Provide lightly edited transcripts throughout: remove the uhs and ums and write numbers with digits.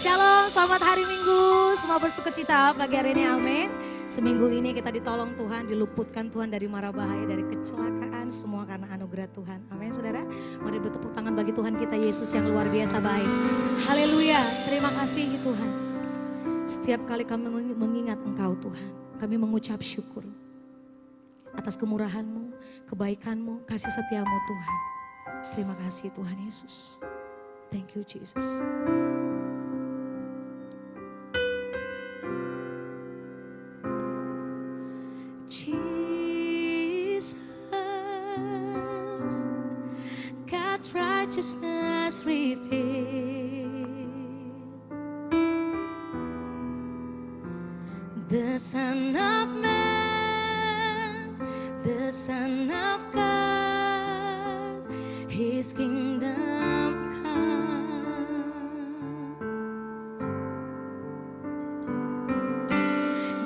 Shalom, selamat hari Minggu. Semua bersukacita pagi hari ini, amin. Seminggu ini kita ditolong Tuhan, diluputkan Tuhan dari mara bahaya, dari kecelakaan, semua karena anugerah Tuhan. Amin saudara. Mari bertepuk tangan bagi Tuhan kita Yesus yang luar biasa baik. Haleluya, terima kasih Tuhan. Setiap kali kami mengingat Engkau Tuhan, kami mengucap syukur atas kemurahan-Mu, kebaikan-Mu, kasih setia-Mu Tuhan. Terima kasih Tuhan Yesus. Thank you Jesus. Jesus, God's righteousness revealed, the Son of Man, the Son of God, His kingdom come.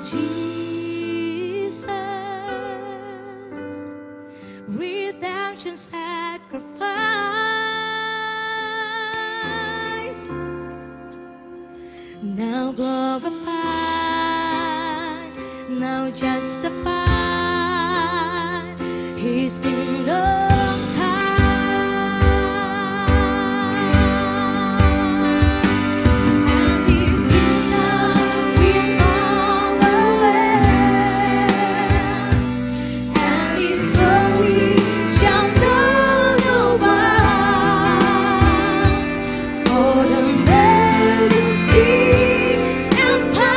Jesus, redemption sacrifice, now glorified, now justified, His kingdom come. And His kingdom will overwhelm, and His soul we shall know no bounds, for the majesty and power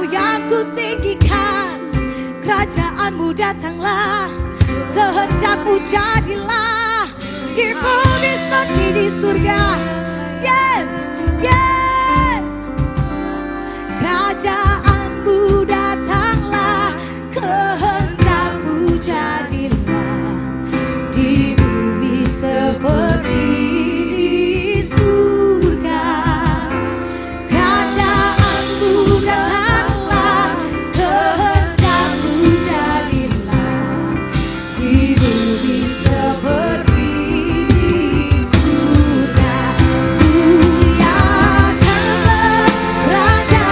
Engkau yang kutinggikan, kerajaanmu datanglah, kehendakmu jadilah di bumi seperti di surga. Yes, yes. Kerajaanmu datanglah, kehendakmu jadilah di bumi seperti di surga. Kerajaanmu datanglah, kehendakmu jadilah di bumi seperti di surga. Muliakanlah Raja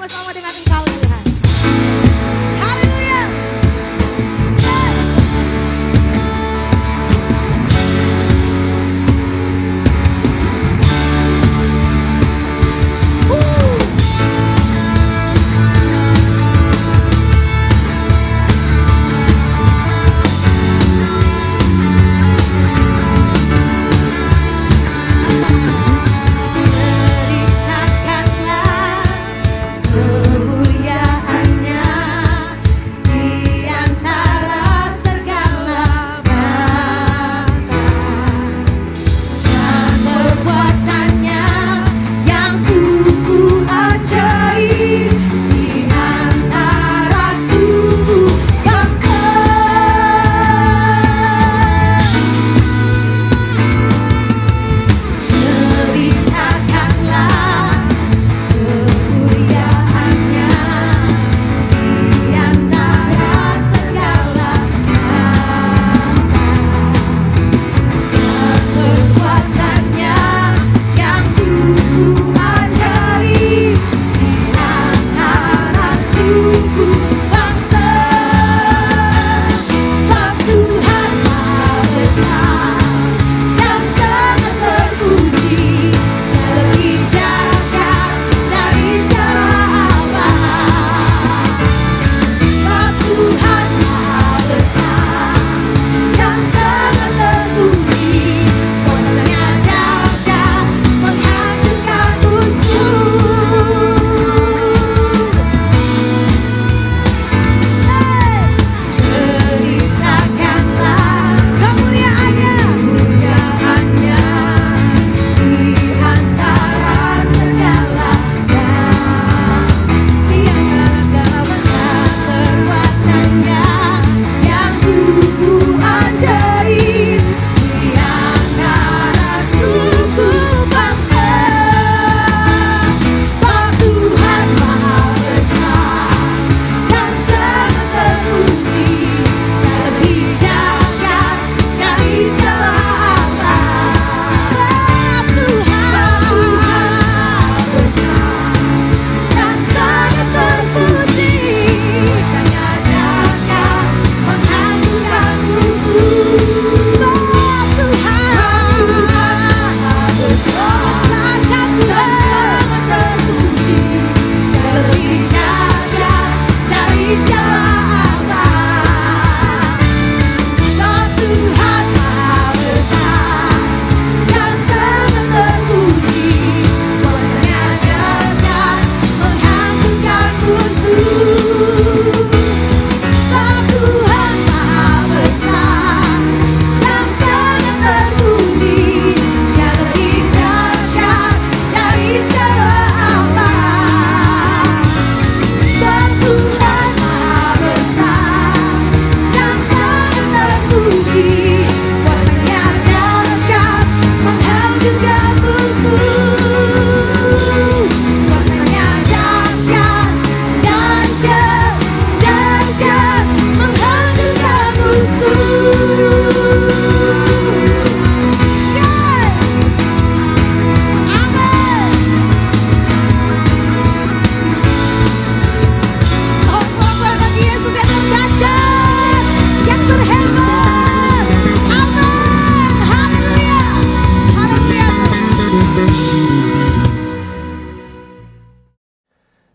bersama-sama dengan Engkau Tuhan. Haleluya. Yes.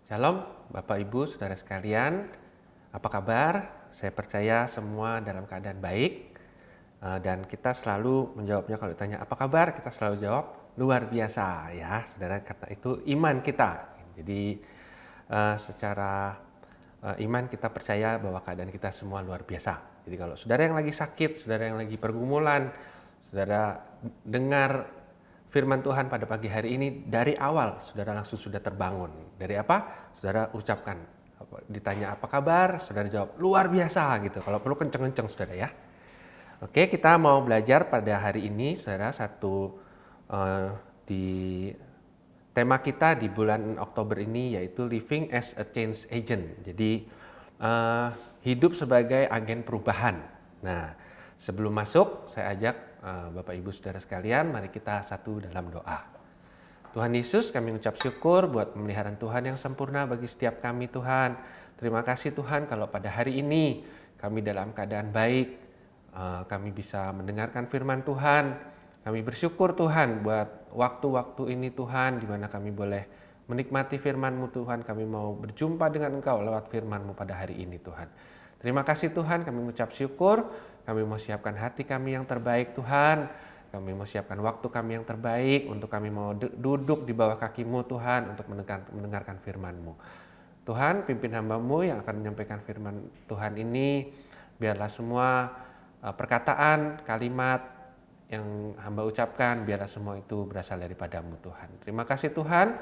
Shalom Bapak Ibu Saudara sekalian, apa kabar? Saya percaya semua dalam keadaan baik dan kita selalu menjawabnya kalau ditanya apa kabar, kita selalu jawab luar biasa ya saudara, karena itu iman kita. Jadi secara iman kita percaya bahwa keadaan kita semua luar biasa. Jadi kalau saudara yang lagi sakit, saudara yang lagi pergumulan, saudara dengar firman Tuhan pada pagi hari ini, dari awal saudara langsung sudah terbangun. Dari apa? Saudara ucapkan. Ditanya apa kabar? Saudara jawab luar biasa gitu. Kalau perlu kenceng-kenceng saudara ya. Oke, kita mau belajar pada hari ini saudara di tema kita di bulan Oktober ini, yaitu Living as a Change Agent. Jadi hidup sebagai agen perubahan. Nah, sebelum masuk saya ajak Bapak Ibu Saudara sekalian, mari kita satu dalam doa. Tuhan Yesus, kami ucap syukur buat pemeliharaan Tuhan yang sempurna bagi setiap kami Tuhan. Terima kasih Tuhan kalau pada hari ini kami dalam keadaan baik, kami bisa mendengarkan firman Tuhan. Kami bersyukur Tuhan buat waktu-waktu ini Tuhan, di mana kami boleh menikmati firman-Mu Tuhan. Kami mau berjumpa dengan Engkau lewat firman-Mu pada hari ini Tuhan. Terima kasih Tuhan, kami mengucap syukur. Kami mau siapkan hati kami yang terbaik Tuhan. Kami mau siapkan waktu kami yang terbaik untuk kami mau duduk di bawah kaki-Mu Tuhan untuk mendengarkan firman-Mu. Tuhan, pimpin hamba-Mu yang akan menyampaikan firman Tuhan ini, biarlah semua perkataan, kalimat yang hamba ucapkan, biarlah semua itu berasal daripada-Mu Tuhan. Terima kasih Tuhan,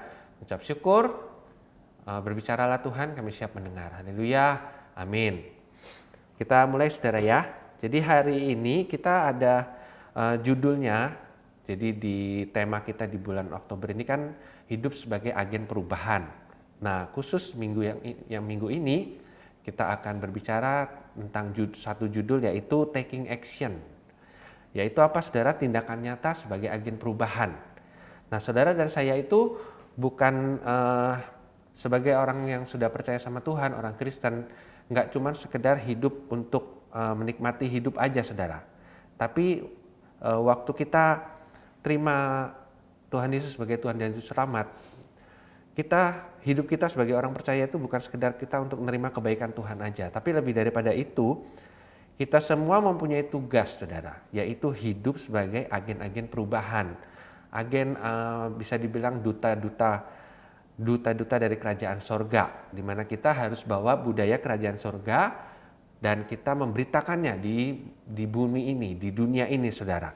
ucap syukur, berbicaralah Tuhan, kami siap mendengar. Haleluya, amin. Kita mulai saudara ya. Jadi hari ini kita ada judulnya, jadi di tema kita di bulan Oktober ini kan hidup sebagai agen perubahan. Nah, khusus minggu ini kita akan berbicara tentang satu judul, yaitu taking action. Yaitu apa saudara? Tindakan nyata sebagai agen perubahan. Nah, saudara dan saya itu bukan sebagai orang yang sudah percaya sama Tuhan, orang Kristen, nggak cuma sekedar hidup untuk menikmati hidup aja saudara. Tapi waktu kita terima Tuhan Yesus sebagai Tuhan dan Juru Selamat, hidup kita sebagai orang percaya itu bukan sekedar kita untuk menerima kebaikan Tuhan aja, tapi lebih daripada itu, kita semua mempunyai tugas saudara, yaitu hidup sebagai agen-agen perubahan, agen bisa dibilang duta-duta dari kerajaan sorga, di mana kita harus bawa budaya kerajaan sorga dan kita memberitakannya di bumi ini, di dunia ini saudara.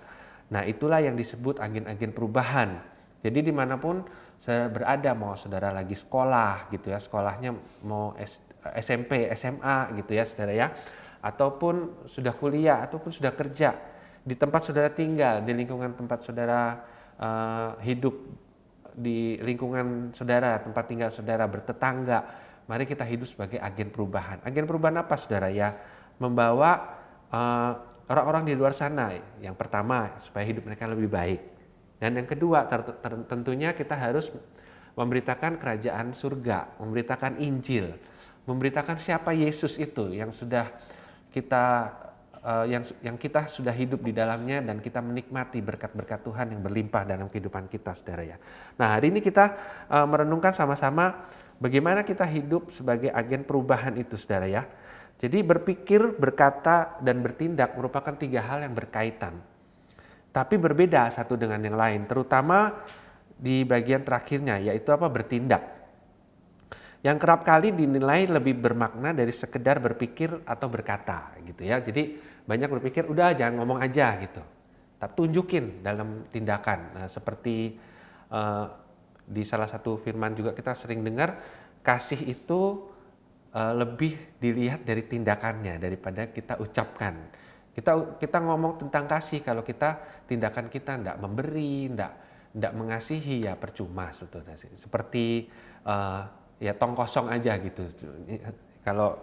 Nah, itulah yang disebut agen-agen perubahan. Jadi dimanapun saudara berada, mau saudara lagi sekolah gitu ya, sekolahnya mau SMP, SMA gitu ya saudara ya, ataupun sudah kuliah, ataupun sudah kerja, di tempat saudara tinggal, di lingkungan tempat saudara hidup, di lingkungan saudara, tempat tinggal saudara, bertetangga, mari kita hidup sebagai agen perubahan. Agen perubahan apa saudara ya? Membawa orang-orang di luar sana, yang pertama supaya hidup mereka lebih baik. Dan yang kedua tentunya kita harus memberitakan kerajaan surga, memberitakan Injil, memberitakan siapa Yesus itu yang sudah kita yang kita sudah hidup di dalamnya dan kita menikmati berkat-berkat Tuhan yang berlimpah dalam kehidupan kita saudara ya. Nah, hari ini kita merenungkan sama-sama bagaimana kita hidup sebagai agen perubahan itu saudara ya. Jadi berpikir, berkata, dan bertindak merupakan 3 hal yang berkaitan. Tapi berbeda satu dengan yang lain, terutama di bagian terakhirnya, yaitu apa? Bertindak. Yang kerap kali dinilai lebih bermakna dari sekedar berpikir atau berkata gitu ya. Jadi banyak berpikir, udah jangan ngomong aja gitu. Tapi tunjukin dalam tindakan. Nah, seperti di salah satu firman juga kita sering dengar, kasih itu lebih dilihat dari tindakannya daripada kita ucapkan. Kita ngomong tentang kasih, kalau tindakan kita tidak memberi, tidak mengasihi, ya percuma sebetulnya. Seperti ya tong kosong aja gitu. Kalau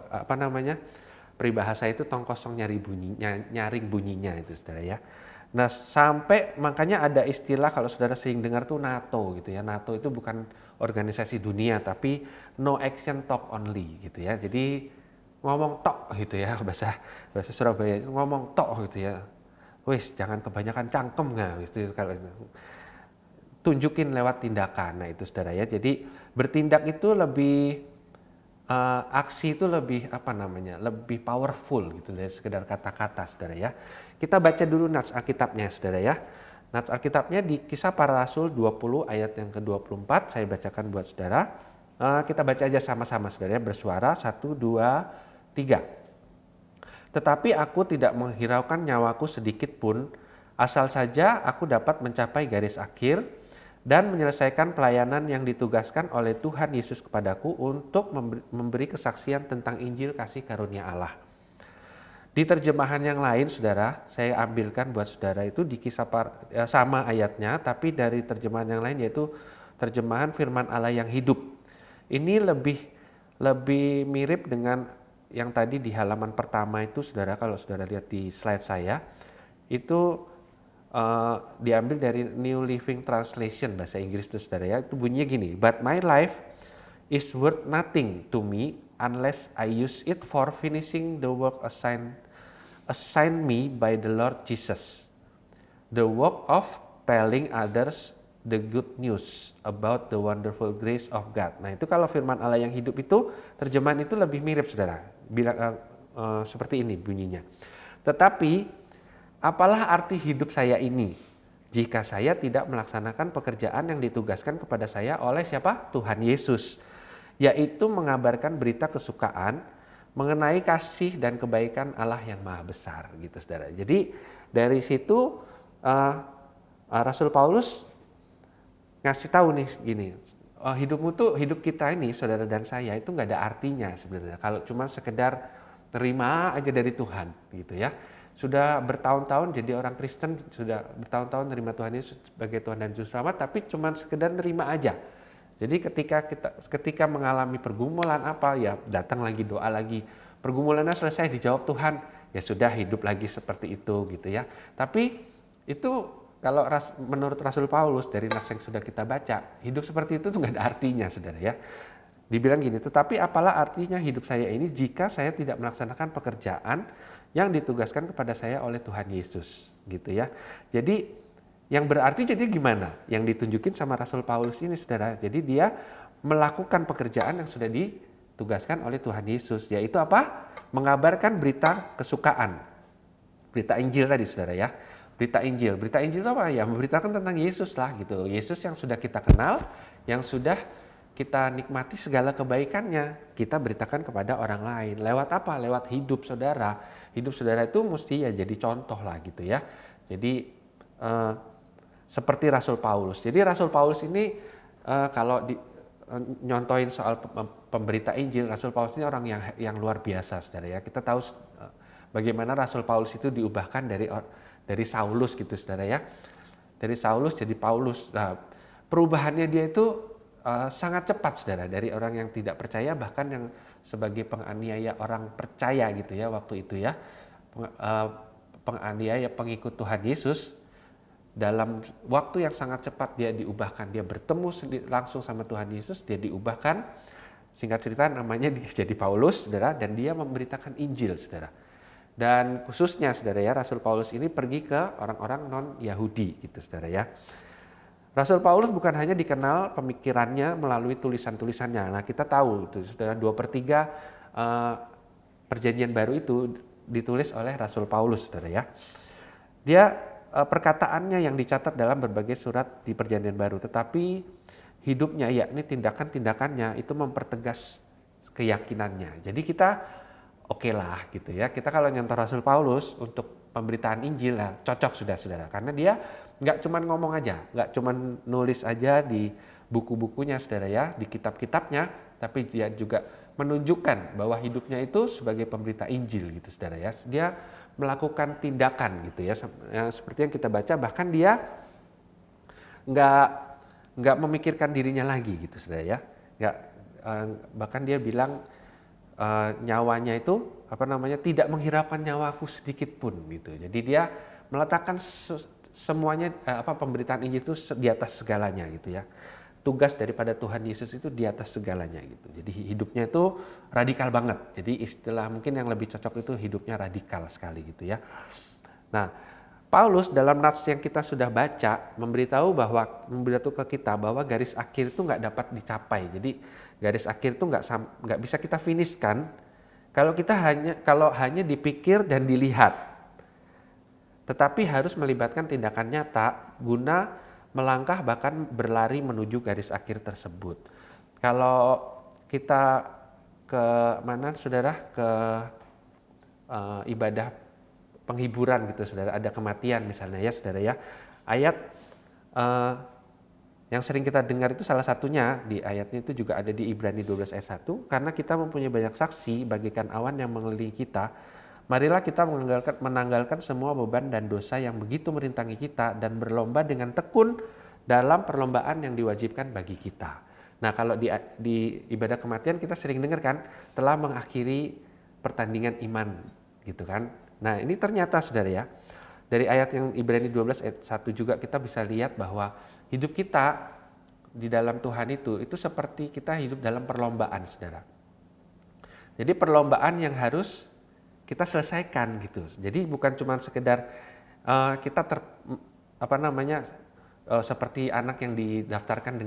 peribahasa itu tong kosong nyaring bunyinya itu saudara ya. Nah, sampai makanya ada istilah kalau saudara sering dengar tuh NATO gitu ya. NATO itu bukan organisasi dunia, tapi no action talk only gitu ya. Jadi ngomong tok gitu ya, bahasa Surabaya itu ngomong tok gitu ya. Wis jangan kebanyakan cangkem gitu kalau tunjukin lewat tindakan. Nah, itu saudara ya. Jadi bertindak itu lebih aksi itu lebih lebih powerful gitu dari sekedar kata-kata saudara ya. Kita baca dulu nats Alkitabnya saudara ya. Nats Alkitabnya di Kisah Para Rasul 20 ayat yang ke-24, saya bacakan buat saudara. Kita baca aja sama-sama saudara ya, bersuara 1, 2, 3. Tetapi aku tidak menghiraukan nyawaku sedikit pun, asal saja aku dapat mencapai garis akhir dan menyelesaikan pelayanan yang ditugaskan oleh Tuhan Yesus kepadaku untuk memberi kesaksian tentang Injil kasih karunia Allah. Di terjemahan yang lain saudara, saya ambilkan buat saudara itu di Kisah sama ayatnya, tapi dari terjemahan yang lain, yaitu terjemahan firman Allah yang hidup. Ini lebih mirip dengan yang tadi di halaman pertama itu saudara, kalau saudara lihat di slide saya, itu diambil dari New Living Translation bahasa Inggris itu saudara ya. Itu bunyinya gini, but my life is worth nothing to me unless I use it for finishing the work assigned me by the Lord Jesus. The work of telling others the good news about the wonderful grace of God. Nah itu kalau firman Allah yang hidup itu, terjemahan itu lebih mirip saudara. Seperti ini bunyinya. Tetapi apalah arti hidup saya ini jika saya tidak melaksanakan pekerjaan yang ditugaskan kepada saya oleh siapa? Tuhan Yesus. Yaitu mengabarkan berita kesukaan mengenai kasih dan kebaikan Allah yang maha besar gitu saudara. Jadi dari situ Rasul Paulus ngasih tahu nih gini, hidup kita ini saudara dan saya itu nggak ada artinya sebenarnya kalau cuma sekedar terima aja dari Tuhan gitu ya. Sudah bertahun-tahun jadi orang Kristen, sudah bertahun-tahun nerima Tuhan Yesus sebagai Tuhan dan Juru Selamat, tapi cuma sekedar nerima aja. Jadi ketika mengalami pergumulan apa ya datang lagi doa lagi, pergumulannya selesai dijawab Tuhan, ya sudah hidup lagi seperti itu gitu ya. Tapi itu kalau menurut Rasul Paulus dari nas yang sudah kita baca, hidup seperti itu tuh nggak ada artinya saudara ya. Dibilang gini, tetapi apalah artinya hidup saya ini jika saya tidak melaksanakan pekerjaan yang ditugaskan kepada saya oleh Tuhan Yesus gitu ya. Jadi yang berarti jadi gimana? Yang ditunjukin sama Rasul Paulus ini saudara. Jadi dia melakukan pekerjaan yang sudah ditugaskan oleh Tuhan Yesus. Yaitu apa? Mengabarkan berita kesukaan. Berita Injil tadi saudara ya. Berita Injil itu apa ya? Memberitakan tentang Yesus lah gitu. Yesus yang sudah kita kenal, yang sudah kita nikmati segala kebaikannya, kita beritakan kepada orang lain. Lewat apa? Lewat hidup saudara. Hidup saudara itu mesti ya jadi contoh lah gitu ya. Jadi seperti Rasul Paulus. Jadi Rasul Paulus ini kalau nyontohin soal pemberita Injil, Rasul Paulus ini orang yang luar biasa saudara ya. Kita tahu bagaimana Rasul Paulus itu diubahkan dari Saulus gitu saudara ya. Dari Saulus jadi Paulus. Nah, perubahannya dia itu sangat cepat saudara. Dari orang yang tidak percaya bahkan yang sebagai penganiaya orang percaya gitu ya waktu itu ya. Penganiaya pengikut Tuhan Yesus. Dalam waktu yang sangat cepat dia diubahkan. Dia bertemu langsung sama Tuhan Yesus. Dia diubahkan. Singkat cerita namanya dia jadi Paulus saudara. Dan dia memberitakan Injil saudara. Dan khususnya saudara ya, Rasul Paulus ini pergi ke orang-orang non-Yahudi gitu saudara ya. Rasul Paulus bukan hanya dikenal pemikirannya melalui tulisan-tulisannya. Nah kita tahu itu saudara 2/3 perjanjian baru itu ditulis oleh Rasul Paulus saudara ya. Dia perkataannya yang dicatat dalam berbagai surat di perjanjian baru. Tetapi hidupnya yakni tindakan-tindakannya itu mempertegas keyakinannya. Jadi kita oke lah gitu ya. Kita kalau nyontoh Rasul Paulus untuk pemberitaan Injil lah cocok sudah saudara. Karena dia nggak cuma ngomong aja, nggak cuma nulis aja di buku-bukunya saudara ya, di kitab-kitabnya, tapi dia juga menunjukkan bahwa hidupnya itu sebagai pemberita Injil gitu saudara ya. Dia melakukan tindakan gitu ya, seperti yang kita baca bahkan dia nggak memikirkan dirinya lagi gitu saudara ya. Bahkan dia bilang nyawanya itu tidak menghiraukan nyawaku sedikit pun gitu. Jadi dia meletakkan semuanya pemberitaan Injil itu di atas segalanya gitu ya. Tugas daripada Tuhan Yesus itu di atas segalanya gitu. Jadi hidupnya itu radikal banget. Jadi istilah mungkin yang lebih cocok itu hidupnya radikal sekali gitu ya. Nah, Paulus dalam nats yang kita sudah baca memberitahu ke kita bahwa garis akhir itu nggak dapat dicapai. Jadi garis akhir itu nggak bisa kita finishkan kalau hanya dipikir dan dilihat. Tetapi harus melibatkan tindakan nyata guna melangkah bahkan berlari menuju garis akhir tersebut. Kalau kita ke mana saudara ke ibadah penghiburan gitu saudara, ada kematian misalnya ya saudara ya. Ayat yang sering kita dengar itu salah satunya di ayatnya itu juga ada di Ibrani 12 ayat 1. Karena kita mempunyai banyak saksi bagaikan awan yang mengelilingi kita, marilah kita menanggalkan semua beban dan dosa yang begitu merintangi kita dan berlomba dengan tekun dalam perlombaan yang diwajibkan bagi kita. Nah kalau di ibadah kematian kita sering dengar kan, telah mengakhiri pertandingan iman gitu kan. Nah ini ternyata saudara ya, dari ayat yang Ibrani 12 ayat 1 juga kita bisa lihat bahwa hidup kita di dalam Tuhan itu seperti kita hidup dalam perlombaan, saudara. Jadi perlombaan yang harus kita selesaikan gitu. Jadi bukan cuma sekedar kita seperti anak yang didaftarkan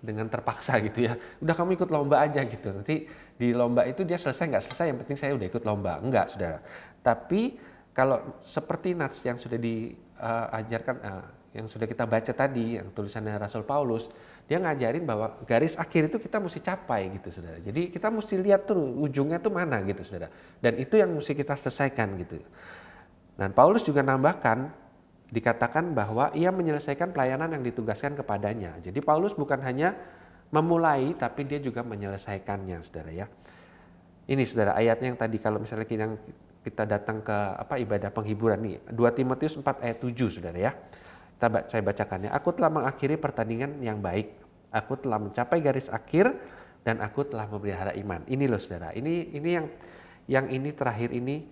dengan terpaksa gitu ya. Udah kamu ikut lomba aja gitu. Nanti di lomba itu dia selesai nggak selesai, yang penting saya udah ikut lomba. Enggak, saudara. Tapi kalau seperti Nats yang sudah diajarkan, yang sudah kita baca tadi, yang tulisannya Rasul Paulus, dia ngajarin bahwa garis akhir itu kita mesti capai gitu, saudara. Jadi kita mesti lihat tuh ujungnya tuh mana gitu, saudara. Dan itu yang mesti kita selesaikan gitu. Dan Paulus juga nambahkan, dikatakan bahwa ia menyelesaikan pelayanan yang ditugaskan kepadanya. Jadi Paulus bukan hanya memulai, tapi dia juga menyelesaikannya, saudara ya. Ini saudara ayatnya yang tadi kalau misalnya kita datang ke ibadah penghiburan nih, 2 Timotius 4 ayat 7, saudara ya. Saya bacakannya. Aku telah mengakhiri pertandingan yang baik. Aku telah mencapai garis akhir dan aku telah memelihara iman. Ini loh saudara. Ini yang ini terakhir ini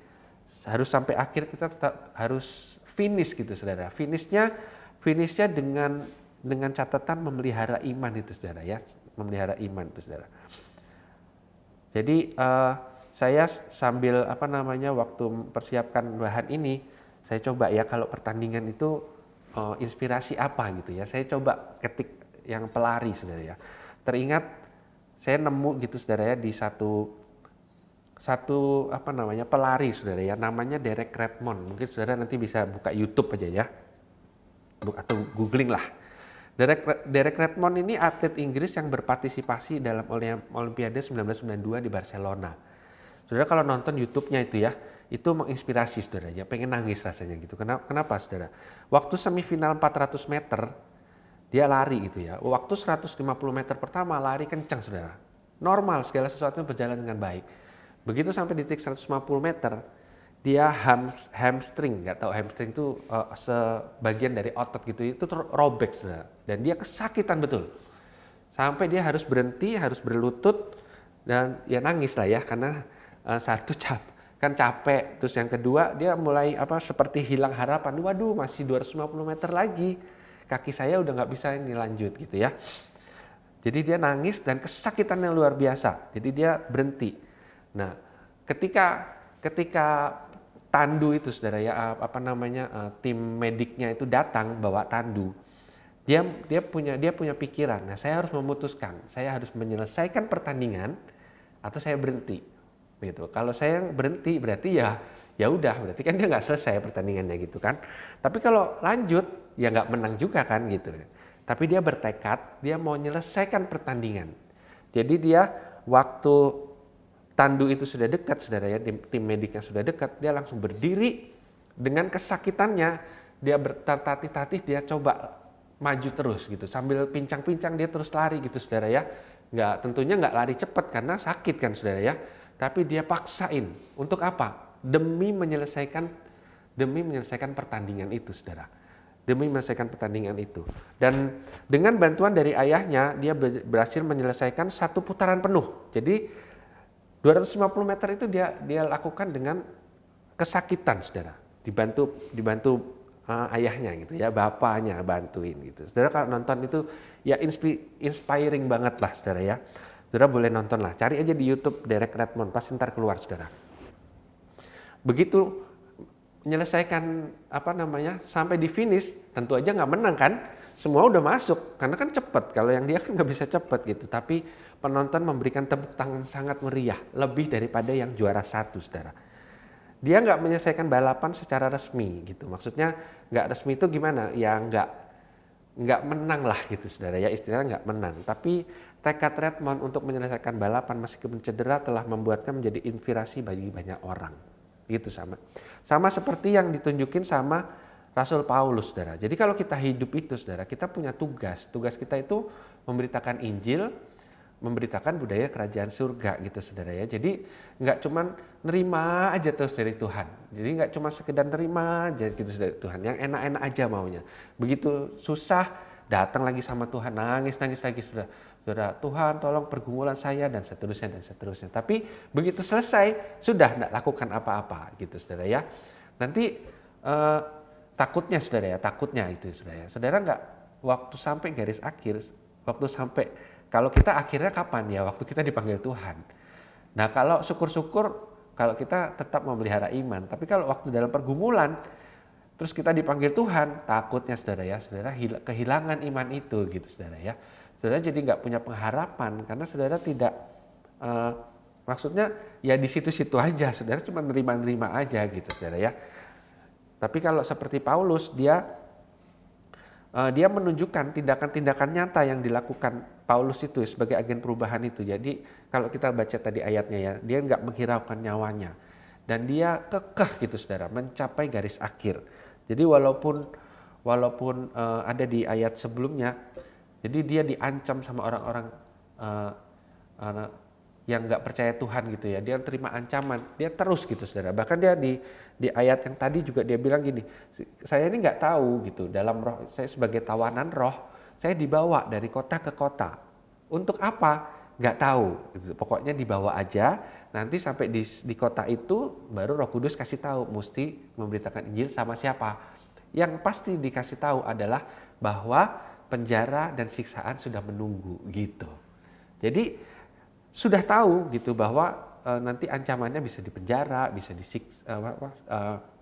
harus sampai akhir, kita tetap harus finish gitu saudara. Finishnya dengan catatan memelihara iman itu saudara ya. Memelihara iman itu saudara. Jadi saya sambil waktu mempersiapkan bahan ini, saya coba ya kalau pertandingan itu inspirasi apa gitu ya. Saya coba ketik yang pelari saudara ya. Teringat saya nemu gitu saudara ya di satu pelari saudara ya, namanya Derek Redmond. Mungkin saudara nanti bisa buka YouTube aja ya. Atau googling lah. Derek Redmond ini atlet Inggris yang berpartisipasi dalam Olimpiade 1992 di Barcelona. Saudara kalau nonton YouTube-nya itu menginspirasi saudara ya, pengen nangis rasanya gitu. Kenapa saudara? Waktu semifinal 400 meter dia lari gitu ya. Waktu 150 meter pertama lari kencang saudara. Normal, segala sesuatu berjalan dengan baik. Begitu sampai di titik 150 meter dia hamstring, nggak tahu hamstring itu sebagian dari otot gitu, itu robek saudara. Dan dia kesakitan betul. Sampai dia harus berhenti, harus berlutut dan ya nangis lah ya, karena satu capek, terus yang kedua dia mulai seperti hilang harapan. Waduh, masih 250 meter lagi, kaki saya udah nggak bisa ini lanjut gitu ya. Jadi dia nangis dan kesakitannya luar biasa. Jadi dia berhenti. Nah, ketika tandu itu saudara ya, tim mediknya itu datang bawa tandu. Dia punya pikiran. Nah, saya harus memutuskan, saya harus menyelesaikan pertandingan atau saya berhenti. Gitu. Kalau saya berhenti berarti ya udah, berarti kan dia nggak selesai pertandingannya gitu kan. Tapi kalau lanjut ya nggak menang juga kan gitu. Tapi dia bertekad, dia mau menyelesaikan pertandingan. Jadi dia waktu tandu itu sudah dekat saudara ya, tim mediknya sudah dekat, dia langsung berdiri dengan kesakitannya, dia bertatih-tatih, dia coba maju terus gitu, sambil pincang-pincang dia terus lari gitu saudara ya. Tentunya nggak lari cepat karena sakit kan saudara ya. Tapi dia paksain. Untuk apa? Demi menyelesaikan pertandingan itu, saudara. Demi menyelesaikan pertandingan itu. Dan dengan bantuan dari ayahnya, dia berhasil menyelesaikan 1 putaran penuh. Jadi 250 meter itu dia lakukan dengan kesakitan, saudara. Dibantu ayahnya gitu ya, bapaknya bantuin gitu. Saudara kalau nonton itu ya inspiring banget lah, saudara ya. Saudara boleh nonton lah, cari aja di YouTube Derek Redmond, pasti ntar keluar saudara. Begitu menyelesaikan sampai di finish, tentu aja nggak menang kan, semua udah masuk karena kan cepat. Kalau yang dia kan nggak bisa cepat gitu, tapi penonton memberikan tepuk tangan sangat meriah, lebih daripada yang juara 1 saudara. Dia nggak menyelesaikan balapan secara resmi gitu, maksudnya nggak resmi itu gimana? Ya nggak menang lah gitu saudara ya, istilahnya nggak menang, tapi tekad Redmond untuk menyelesaikan balapan meskipun cedera telah membuatnya menjadi inspirasi bagi banyak orang. Gitu sama seperti yang ditunjukin sama Rasul Paulus saudara. Jadi kalau kita hidup itu saudara, kita punya tugas kita itu memberitakan Injil, memberitakan budaya kerajaan surga gitu saudara ya. Jadi nggak cuman nerima aja terus dari Tuhan, jadi nggak cuma sekedar nerima aja gitu dari Tuhan, yang enak-enak aja maunya. Begitu susah datang lagi sama Tuhan, nangis lagi saudara, Tuhan tolong pergumulan saya dan seterusnya. Tapi begitu selesai sudah tidak lakukan apa-apa gitu saudara ya. Nanti takutnya saudara ya, takutnya itu saudara ya. Saudara nggak waktu sampai garis akhir, waktu sampai kalau kita akhirnya kapan ya? Waktu kita dipanggil Tuhan. Nah kalau syukur-syukur kalau kita tetap memelihara iman, tapi kalau waktu dalam pergumulan terus kita dipanggil Tuhan, takutnya saudara ya, saudara kehilangan iman itu gitu saudara ya. Saudara jadi nggak punya pengharapan karena saudara tidak maksudnya ya di situ-situ aja, saudara cuma nerima-nerima aja gitu saudara ya. Tapi kalau seperti Paulus dia menunjukkan tindakan-tindakan nyata yang dilakukan Paulus itu sebagai agen perubahan itu. Jadi kalau kita baca tadi ayatnya ya, dia nggak menghiraukan nyawanya dan dia kekeh gitu saudara mencapai garis akhir. Jadi walaupun ada di ayat sebelumnya, jadi dia diancam sama orang-orang yang nggak percaya Tuhan gitu ya, dia terima ancaman, dia terus gitu saudara. Bahkan dia di ayat yang tadi juga dia bilang gini, saya ini nggak tahu gitu, dalam roh saya sebagai tawanan roh, saya dibawa dari kota ke kota. Untuk apa? Nggak tahu. Pokoknya dibawa aja. Nanti sampai di kota itu baru Roh Kudus kasih tahu, mesti memberitakan Injil sama siapa. Yang pasti dikasih tahu adalah bahwa penjara dan siksaan sudah menunggu gitu. Jadi sudah tahu gitu bahwa nanti ancamannya bisa dipenjara, bisa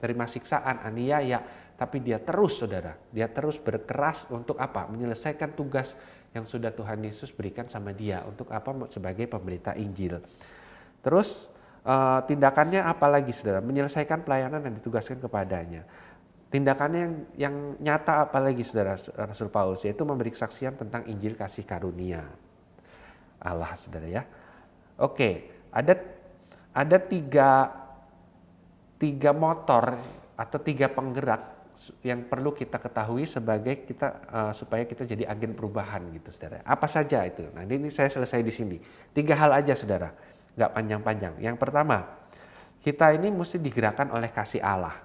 terima siksaan, aniaya, tapi dia terus saudara, dia terus berkeras untuk apa? Menyelesaikan tugas yang sudah Tuhan Yesus berikan sama dia untuk apa? Sebagai pemberita Injil. Terus tindakannya apa lagi saudara? Menyelesaikan pelayanan yang ditugaskan kepadanya. Tindakannya yang nyata apa lagi saudara Rasul Paulus, yaitu memberi kesaksian tentang Injil kasih karunia Allah saudara ya. Oke, ada tiga motor atau tiga penggerak yang perlu kita ketahui sebagai supaya kita jadi agen perubahan gitu saudara. Apa saja itu? Nah ini saya selesai di sini. 3 hal aja saudara, nggak panjang-panjang. Yang pertama, kita ini mesti digerakkan oleh kasih Allah.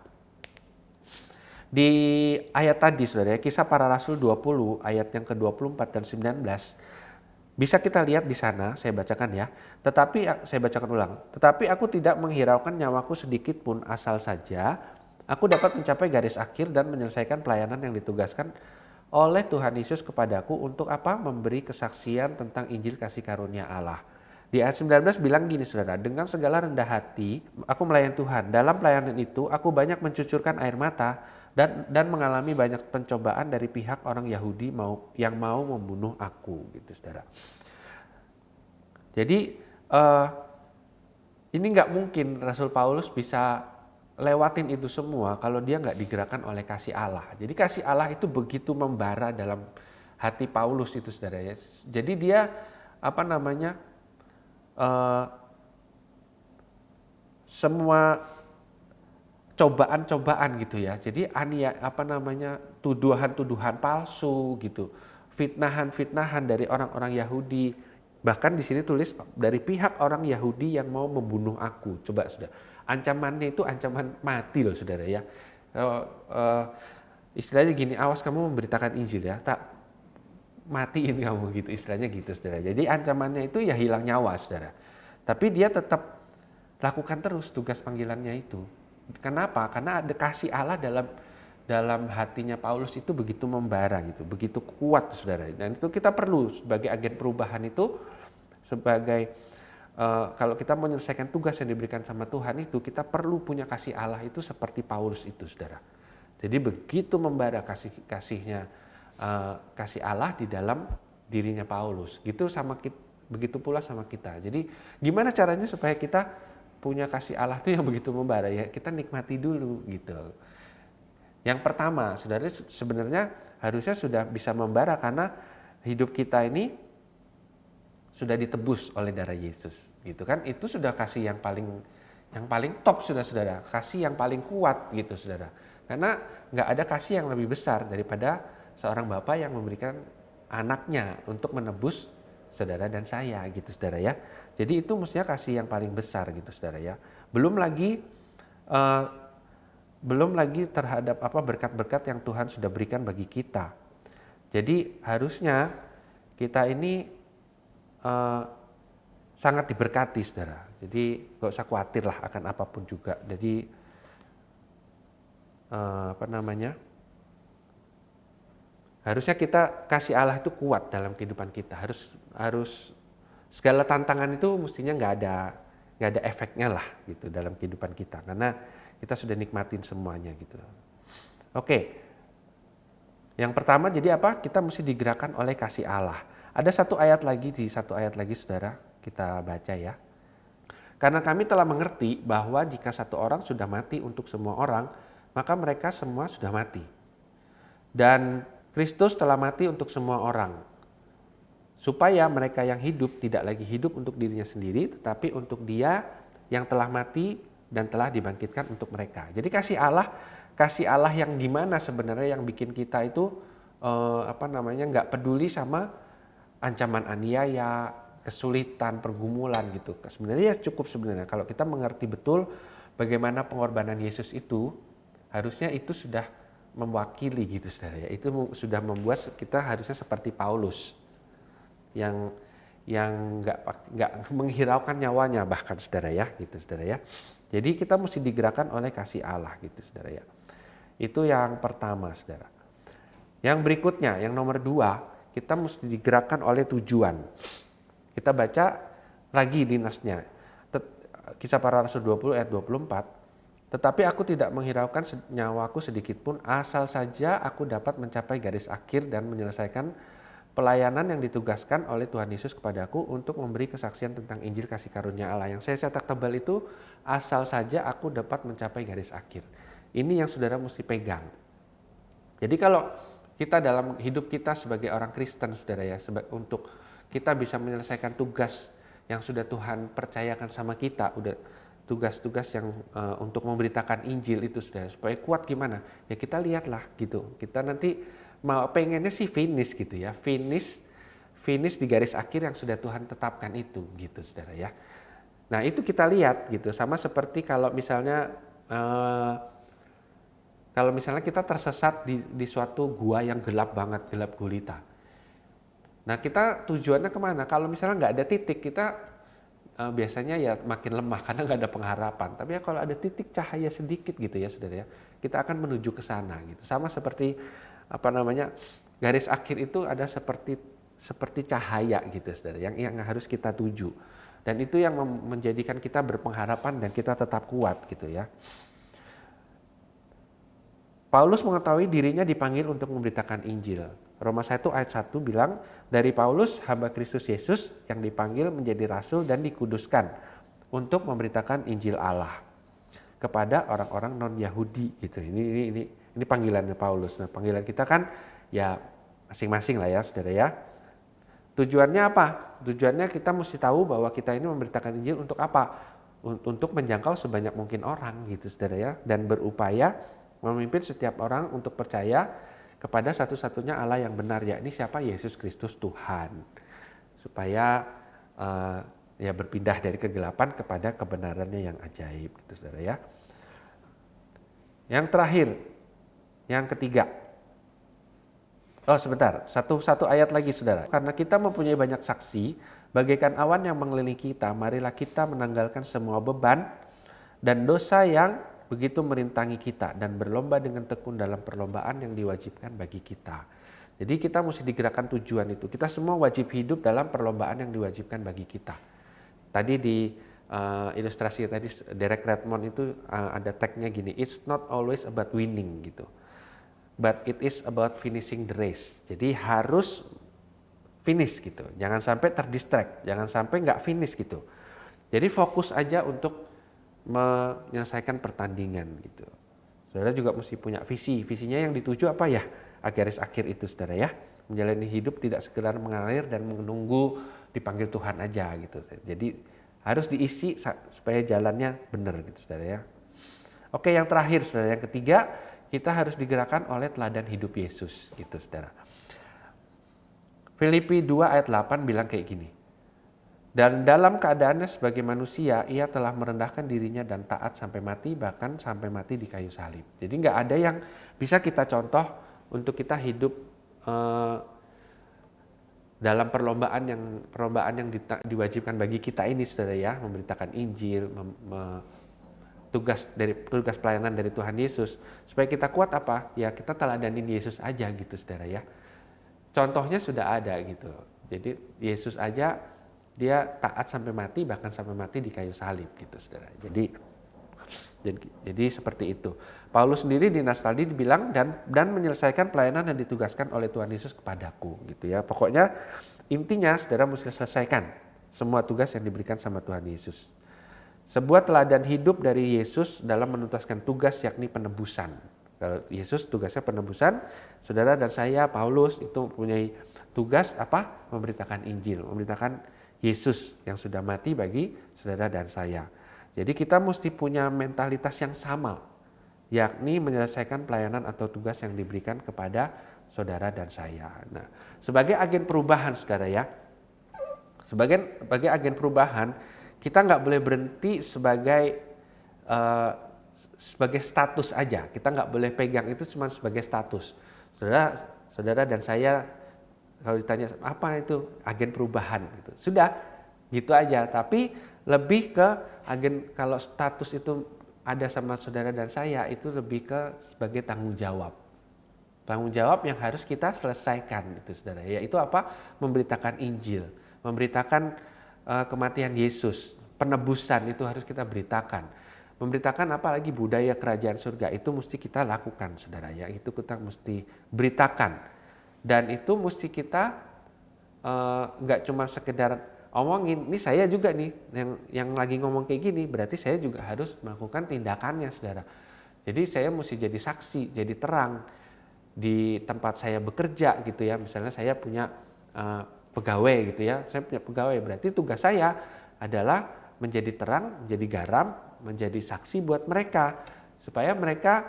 Di ayat tadi saudara, Kisah Para Rasul 20 ayat yang ke-24 dan 19, bisa kita lihat di sana, saya bacakan ya. Saya bacakan ulang. Tetapi aku tidak menghiraukan nyawaku sedikit pun, asal saja aku dapat mencapai garis akhir dan menyelesaikan pelayanan yang ditugaskan oleh Tuhan Yesus kepadaku untuk apa? Memberi kesaksian tentang Injil kasih karunia Allah. Di ayat 19 bilang gini saudara, dengan segala rendah hati aku melayani Tuhan. Dalam pelayanan itu aku banyak mencucurkan air mata dan mengalami banyak pencobaan dari pihak orang Yahudi yang mau membunuh aku gitu saudara. Jadi ini nggak mungkin Rasul Paulus bisa lewatin itu semua kalau dia nggak digerakkan oleh kasih Allah. Jadi kasih Allah itu begitu membara dalam hati Paulus itu saudara ya. Jadi dia semua cobaan-cobaan gitu ya. Jadi tuduhan-tuduhan palsu gitu. Fitnahan-fitnahan dari orang-orang Yahudi. Bahkan di sini tulis dari pihak orang Yahudi yang mau membunuh aku. Coba sudah. Ancamannya itu ancaman mati loh saudara ya. Istilahnya gini, awas kamu memberitakan Injil ya, tak matiin kamu gitu, istilahnya gitu saudara. Jadi ancamannya itu ya hilang nyawa saudara. Tapi dia tetap lakukan terus tugas panggilannya itu. Kenapa? Karena ada kasih Allah dalam hatinya Paulus itu begitu membara gitu, begitu kuat saudara. Dan itu kita perlu sebagai agen perubahan itu, kalau kita menyelesaikan tugas yang diberikan sama Tuhan itu, kita perlu punya kasih Allah itu seperti Paulus itu saudara. Jadi begitu membara kasih Allah di dalam dirinya Paulus. Gitu begitu pula sama kita. Jadi gimana caranya supaya kita punya kasih Allah itu yang begitu membara ya, kita nikmati dulu gitu. Yang pertama, saudara sebenarnya harusnya sudah bisa membara karena hidup kita ini sudah ditebus oleh darah Yesus, gitu kan? Itu sudah kasih yang paling top sudah saudara, kasih yang paling kuat gitu saudara. Karena nggak ada kasih yang lebih besar daripada seorang bapak yang memberikan anaknya untuk menebus saudara dan saya gitu saudara ya. Jadi itu mestinya kasih yang paling besar gitu saudara ya. Belum lagi terhadap berkat-berkat yang Tuhan sudah berikan bagi kita. Jadi harusnya kita ini sangat diberkati saudara. Jadi gak usah khawatir lah akan apapun juga. Jadi apa namanya? Harusnya kita kasih Allah itu kuat dalam kehidupan kita. Harus segala tantangan itu mestinya nggak ada efeknya lah gitu dalam kehidupan kita, karena kita sudah nikmatin semuanya gitu. Oke, yang pertama jadi apa? Kita mesti digerakkan oleh kasih Allah. Ada satu ayat lagi saudara, kita baca ya. Karena kami telah mengerti bahwa jika satu orang sudah mati untuk semua orang, maka mereka semua sudah mati. Dan Kristus telah mati untuk semua orang, supaya mereka yang hidup tidak lagi hidup untuk dirinya sendiri, tetapi untuk Dia yang telah mati dan telah dibangkitkan untuk mereka. Jadi kasih Allah yang gimana sebenarnya yang bikin kita itu nggak peduli sama ancaman aniaya, kesulitan, pergumulan gitu. Sebenarnya cukup sebenarnya kalau kita mengerti betul bagaimana pengorbanan Yesus itu, harusnya itu sudah mewakili gitu saudara ya. Itu sudah membuat kita harusnya seperti Paulus yang nggak menghiraukan nyawanya bahkan saudara ya gitu saudara ya. Jadi kita mesti digerakkan oleh kasih Allah gitu saudara ya. Itu yang pertama saudara. Yang berikutnya, yang nomor 2, kita mesti digerakkan oleh tujuan. Kita baca lagi di nasnya. Kisah Para Rasul 20 ayat 24. Tetapi aku tidak menghiraukan nyawaku sedikit pun, asal saja aku dapat mencapai garis akhir dan menyelesaikan pelayanan yang ditugaskan oleh Tuhan Yesus kepadaku untuk memberi kesaksian tentang Injil kasih karunia Allah. Yang saya cetak tebal itu, asal saja aku dapat mencapai garis akhir. Ini yang saudara mesti pegang. Jadi kalau kita dalam hidup kita sebagai orang Kristen saudara ya, untuk kita bisa menyelesaikan tugas yang sudah Tuhan percayakan sama kita, udah tugas-tugas yang untuk memberitakan Injil itu saudara, supaya kuat gimana? Ya kita lihatlah gitu. Kita nanti mau pengennya sih finish gitu ya, finish di garis akhir yang sudah Tuhan tetapkan itu gitu saudara ya. Nah itu kita lihat gitu, sama seperti kalau misalnya kita tersesat di suatu gua yang gelap banget, gelap gulita. Nah kita tujuannya kemana? Kalau misalnya nggak ada titik, kita biasanya ya makin lemah karena nggak ada pengharapan. Tapi ya kalau ada titik cahaya sedikit gitu ya saudara ya, kita akan menuju ke sana gitu. Sama seperti garis akhir itu ada seperti cahaya gitu saudara, yang harus kita tuju. Dan itu yang menjadikan kita berpengharapan dan kita tetap kuat gitu ya. Paulus mengetahui dirinya dipanggil untuk memberitakan Injil. Roma 1 ayat 1 bilang, dari Paulus, hamba Kristus Yesus yang dipanggil menjadi rasul dan dikuduskan untuk memberitakan Injil Allah kepada orang-orang non-Yahudi gitu. Ini panggilannya Paulus. Nah, panggilan kita kan ya masing-masing lah ya saudara ya. Tujuannya apa? Tujuannya kita mesti tahu bahwa kita ini memberitakan Injil untuk apa? Untuk menjangkau sebanyak mungkin orang gitu saudara ya, dan berupaya memimpin setiap orang untuk percaya kepada satu-satunya Allah yang benar, yakni siapa? Yesus Kristus Tuhan. Supaya ya berpindah dari kegelapan kepada kebenarannya yang ajaib gitu saudara ya. Yang terakhir, yang ketiga. Oh sebentar, satu ayat lagi saudara. Karena kita mempunyai banyak saksi, bagaikan awan yang mengelilingi kita, marilah kita menanggalkan semua beban dan dosa yang begitu merintangi kita dan berlomba dengan tekun dalam perlombaan yang diwajibkan bagi kita. Jadi kita mesti digerakkan tujuan itu. Kita semua wajib hidup dalam perlombaan yang diwajibkan bagi kita. Tadi di ilustrasi tadi Derek Redmond itu ada tagnya gini, it's not always about winning gitu, but it is about finishing the race. Jadi harus finish gitu, jangan sampai terdistract, jangan sampai nggak finish gitu. Jadi fokus aja untuk menyelesaikan pertandingan gitu. Saudara juga mesti punya visinya yang dituju apa ya? Garis akhir itu saudara ya, menjalani hidup tidak sekedar mengalir dan menunggu dipanggil Tuhan aja gitu. Jadi harus diisi supaya jalannya benar gitu saudara ya. Oke, yang terakhir saudara, yang ketiga, kita harus digerakkan oleh teladan hidup Yesus gitu saudara. Filipi 2 ayat 8 bilang kayak gini. Dan dalam keadaannya sebagai manusia, ia telah merendahkan dirinya dan taat sampai mati, bahkan sampai mati di kayu salib. Jadi nggak ada yang bisa kita contoh untuk kita hidup dalam perlombaan yang diwajibkan bagi kita ini saudara ya, memberitakan Injil, tugas pelayanan dari Tuhan Yesus. Supaya kita kuat apa? Ya kita teladanin Yesus aja gitu saudara ya. Contohnya sudah ada gitu. Jadi Yesus aja dia taat sampai mati, bahkan sampai mati di kayu salib gitu saudara. Jadi seperti itu. Paulus sendiri di Nastaldi dibilang dan menyelesaikan pelayanan yang ditugaskan oleh Tuhan Yesus kepadaku gitu ya. Pokoknya intinya saudara mesti selesaikan semua tugas yang diberikan sama Tuhan Yesus. Sebuah teladan hidup dari Yesus dalam menuntaskan tugas yakni penebusan. Kalau Yesus tugasnya penebusan, saudara dan saya Paulus itu mempunyai tugas apa? Memberitakan Injil, memberitakan Yesus yang sudah mati bagi saudara dan saya. Jadi kita mesti punya mentalitas yang sama, yakni menyelesaikan pelayanan atau tugas yang diberikan kepada saudara dan saya. Nah, sebagai agen perubahan saudara ya, sebagai agen perubahan, kita nggak boleh berhenti sebagai status aja. Kita nggak boleh pegang itu cuma sebagai status. Saudara dan saya kalau ditanya apa itu agen perubahan gitu. Sudah gitu aja, tapi lebih ke agen, kalau status itu ada sama saudara dan saya itu lebih ke sebagai tanggung jawab. Tanggung jawab yang harus kita selesaikan itu saudara. Yaitu apa? Memberitakan Injil, memberitakan kematian Yesus, penebusan itu harus kita beritakan. Memberitakan apalagi budaya kerajaan surga itu mesti kita lakukan saudara ya. Itu kita mesti beritakan. Dan itu mesti kita nggak cuma sekedar omongin, ini saya juga nih yang lagi ngomong kayak gini, berarti saya juga harus melakukan tindakannya saudara. Jadi saya mesti jadi saksi, jadi terang di tempat saya bekerja gitu ya. Misalnya saya punya pegawai gitu ya, saya punya pegawai, berarti tugas saya adalah menjadi terang, menjadi garam, menjadi saksi buat mereka supaya mereka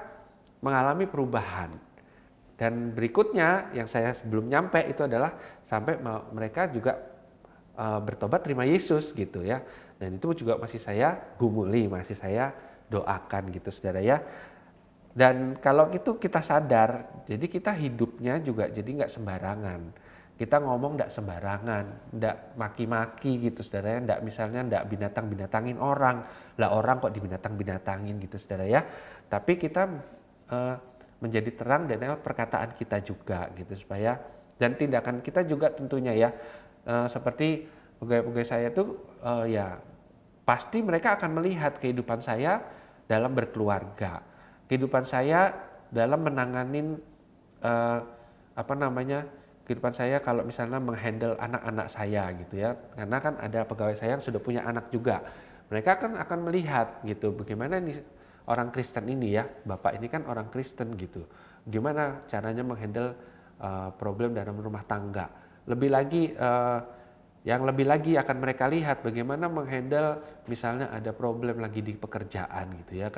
mengalami perubahan. Dan berikutnya yang saya sebelum nyampe itu adalah sampai mereka juga bertobat terima Yesus gitu ya. Dan itu juga masih saya gumuli, masih saya doakan gitu saudara ya. Dan kalau itu kita sadar, jadi kita hidupnya juga jadi nggak sembarangan. Kita ngomong nggak sembarangan, nggak maki-maki gitu saudara ya. Nggak misalnya nggak binatang-binatangin orang. Lah orang kok dibinatang-binatangin gitu saudara ya. Tapi kita menjadi terang dan lewat perkataan kita juga gitu supaya, dan tindakan kita juga tentunya ya. Seperti pegawai-pegawai saya tuh ya pasti mereka akan melihat kehidupan saya dalam berkeluarga, kehidupan saya dalam menanganin kehidupan saya kalau misalnya menghandle anak-anak saya gitu ya, karena kan ada pegawai saya yang sudah punya anak juga, mereka kan akan melihat gitu bagaimana nih orang Kristen ini ya, bapak ini kan orang Kristen gitu, gimana caranya menghandle problem dalam rumah tangga. Lebih lagi akan mereka lihat bagaimana menghandle misalnya ada problem lagi di pekerjaan gitu ya.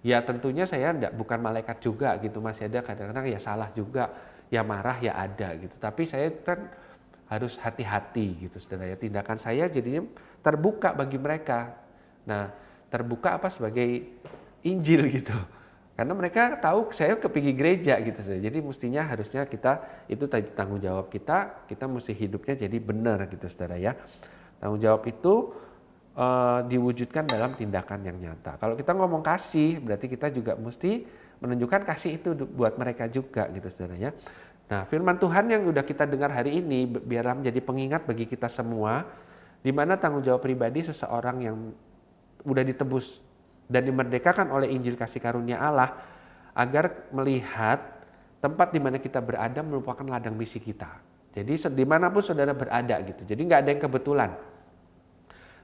Ya tentunya saya bukan malaikat juga gitu, masih ada kadang-kadang ya salah juga, ya marah ya ada gitu. Tapi saya kan harus hati-hati gitu saudara ya. Tindakan saya jadinya terbuka bagi mereka. Nah, terbuka apa sebagai Injil gitu. Karena mereka tahu saya kepingin gereja gitu. Jadi mestinya harusnya kita, itu tanggung jawab kita mesti hidupnya jadi benar gitu saudara ya. Tanggung jawab itu diwujudkan dalam tindakan yang nyata. Kalau kita ngomong kasih, berarti kita juga mesti menunjukkan kasih itu buat mereka juga gitu saudara ya. Nah, firman Tuhan yang udah kita dengar hari ini biarlah menjadi pengingat bagi kita semua, di mana tanggung jawab pribadi seseorang yang udah ditebus dan dimerdekakan oleh Injil kasih karunia Allah, agar melihat tempat di mana kita berada merupakan ladang misi kita. Jadi dimanapun saudara berada gitu. Jadi nggak ada yang kebetulan.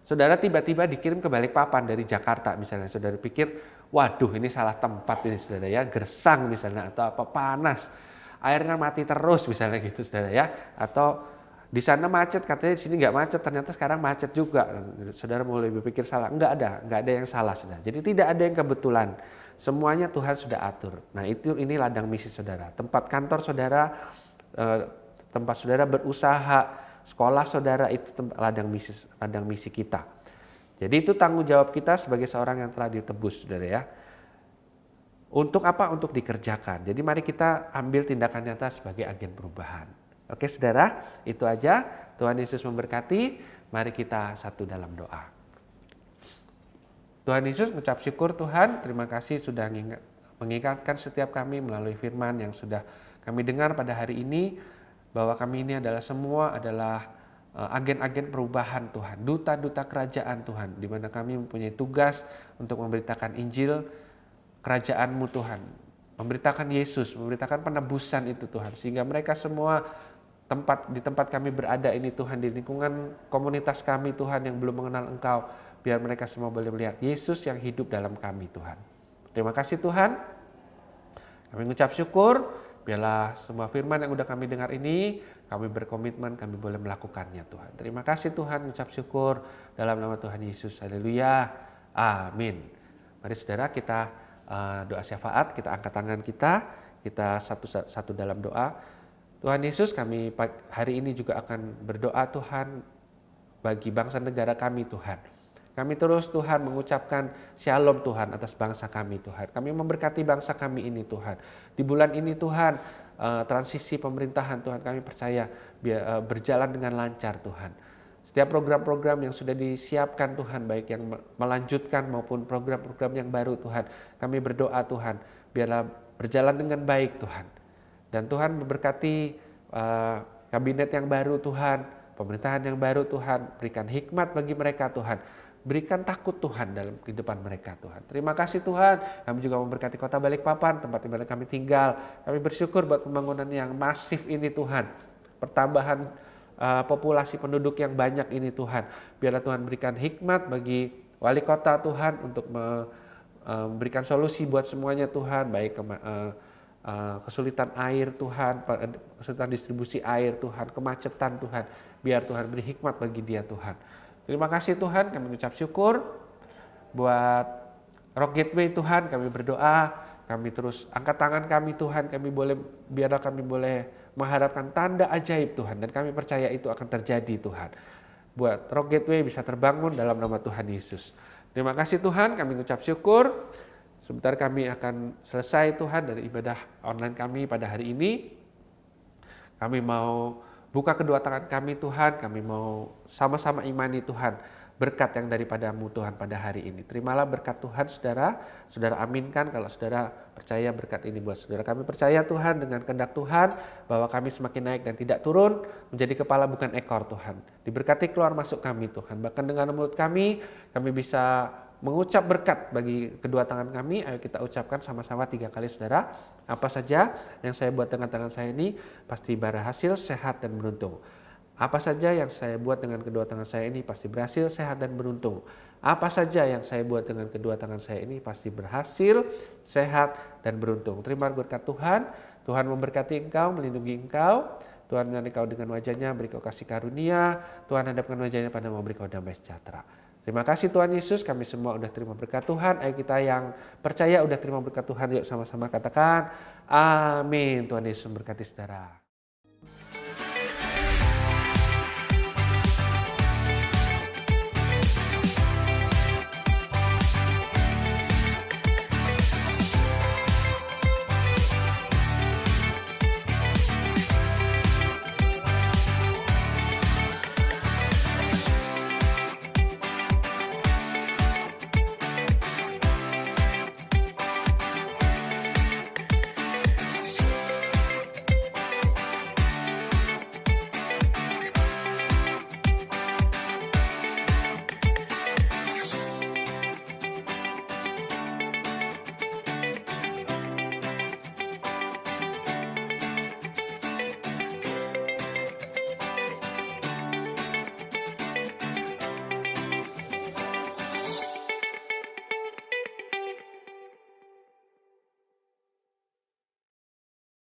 Saudara tiba-tiba dikirim ke Balikpapan dari Jakarta misalnya, saudara pikir, waduh ini salah tempat ini saudara ya, gersang misalnya atau apa, panas, airnya mati terus misalnya gitu saudara ya, atau di sana macet, katanya di sini nggak macet, ternyata sekarang macet juga. Saudara mulai berpikir salah. Nggak ada yang salah saudara. Jadi tidak ada yang kebetulan. Semuanya Tuhan sudah atur. Nah ini ladang misi saudara. Tempat kantor saudara, tempat saudara berusaha, sekolah saudara, itu ladang misi kita. Jadi itu tanggung jawab kita sebagai seorang yang telah ditebus saudara ya. Untuk apa? Untuk dikerjakan. Jadi mari kita ambil tindakan nyata sebagai agen perubahan. Oke saudara, itu aja. Tuhan Yesus memberkati. Mari kita satu dalam doa. Tuhan Yesus mengucap syukur Tuhan, terima kasih sudah mengingatkan setiap kami melalui firman yang sudah kami dengar pada hari ini, bahwa kami ini semua adalah agen-agen perubahan Tuhan, duta-duta kerajaan Tuhan, di mana kami mempunyai tugas untuk memberitakan Injil kerajaan-Mu Tuhan, memberitakan Yesus, memberitakan penebusan itu Tuhan, sehingga mereka semua di tempat kami berada ini Tuhan, di lingkungan komunitas kami Tuhan yang belum mengenal Engkau, biar mereka semua boleh melihat Yesus yang hidup dalam kami Tuhan. Terima kasih Tuhan, kami mengucap syukur, biarlah semua firman yang udah kami dengar ini, kami berkomitmen kami boleh melakukannya Tuhan. Terima kasih Tuhan, mengucap syukur dalam nama Tuhan Yesus. Haleluya. Amin. Mari saudara kita doa syafaat, kita angkat tangan kita satu dalam doa. Tuhan Yesus, kami hari ini juga akan berdoa Tuhan bagi bangsa negara kami Tuhan. Kami terus Tuhan mengucapkan shalom Tuhan atas bangsa kami Tuhan. Kami memberkati bangsa kami ini Tuhan. Di bulan ini Tuhan, transisi pemerintahan Tuhan, kami percaya berjalan dengan lancar Tuhan. Setiap program-program yang sudah disiapkan Tuhan, baik yang melanjutkan maupun program-program yang baru Tuhan, kami berdoa Tuhan, biarlah berjalan dengan baik Tuhan. Dan Tuhan memberkati kabinet yang baru Tuhan, pemerintahan yang baru Tuhan, berikan hikmat bagi mereka Tuhan. Berikan takut Tuhan dalam kehidupan mereka Tuhan. Terima kasih Tuhan, kami juga memberkati kota Balikpapan, tempat di mana kami tinggal. Kami bersyukur buat pembangunan yang masif ini Tuhan. Pertambahan populasi penduduk yang banyak ini Tuhan. Biarlah Tuhan berikan hikmat bagi wali kota Tuhan untuk memberikan solusi buat semuanya Tuhan. Baik kesulitan air Tuhan, kesulitan distribusi air Tuhan, kemacetan Tuhan. Biar Tuhan beri hikmat bagi dia Tuhan. Terima kasih Tuhan, kami mengucap syukur buat Rock Gateway Tuhan, kami berdoa, kami terus angkat tangan kami Tuhan, biarlah kami boleh mengharapkan tanda ajaib Tuhan, dan kami percaya itu akan terjadi Tuhan. Buat Rock Gateway bisa terbangun dalam nama Tuhan Yesus. Terima kasih Tuhan, kami mengucap syukur. Sebentar kami akan selesai Tuhan dari ibadah online kami pada hari ini. Kami mau buka kedua tangan kami Tuhan, kami mau sama-sama imani Tuhan, berkat yang daripada-Mu Tuhan pada hari ini. Terimalah berkat Tuhan saudara, saudara aminkan kalau saudara percaya berkat ini buat saudara. Kami percaya Tuhan dengan kehendak Tuhan, bahwa kami semakin naik dan tidak turun, menjadi kepala bukan ekor Tuhan. Diberkati keluar masuk kami Tuhan, bahkan dengan mulut kami bisa mengucap berkat bagi kedua tangan kami. Ayo kita ucapkan sama-sama 3 kali saudara. Apa saja yang saya buat dengan tangan saya ini pasti berhasil, sehat dan beruntung. Apa saja yang saya buat dengan kedua tangan saya ini pasti berhasil, sehat dan beruntung. Apa saja yang saya buat dengan kedua tangan saya ini pasti berhasil, sehat dan beruntung. Terima berkat Tuhan. Tuhan memberkati engkau, melindungi engkau. Tuhan menyertai engkau dengan wajahnya, beri kau kasih karunia. Tuhan hadapkan wajahnya padamu, beri kau damai sejahtera. Terima kasih Tuhan Yesus, kami semua udah terima berkat Tuhan. Ayo kita yang percaya udah terima berkat Tuhan, yuk sama-sama katakan amin. Tuhan Yesus memberkati saudara.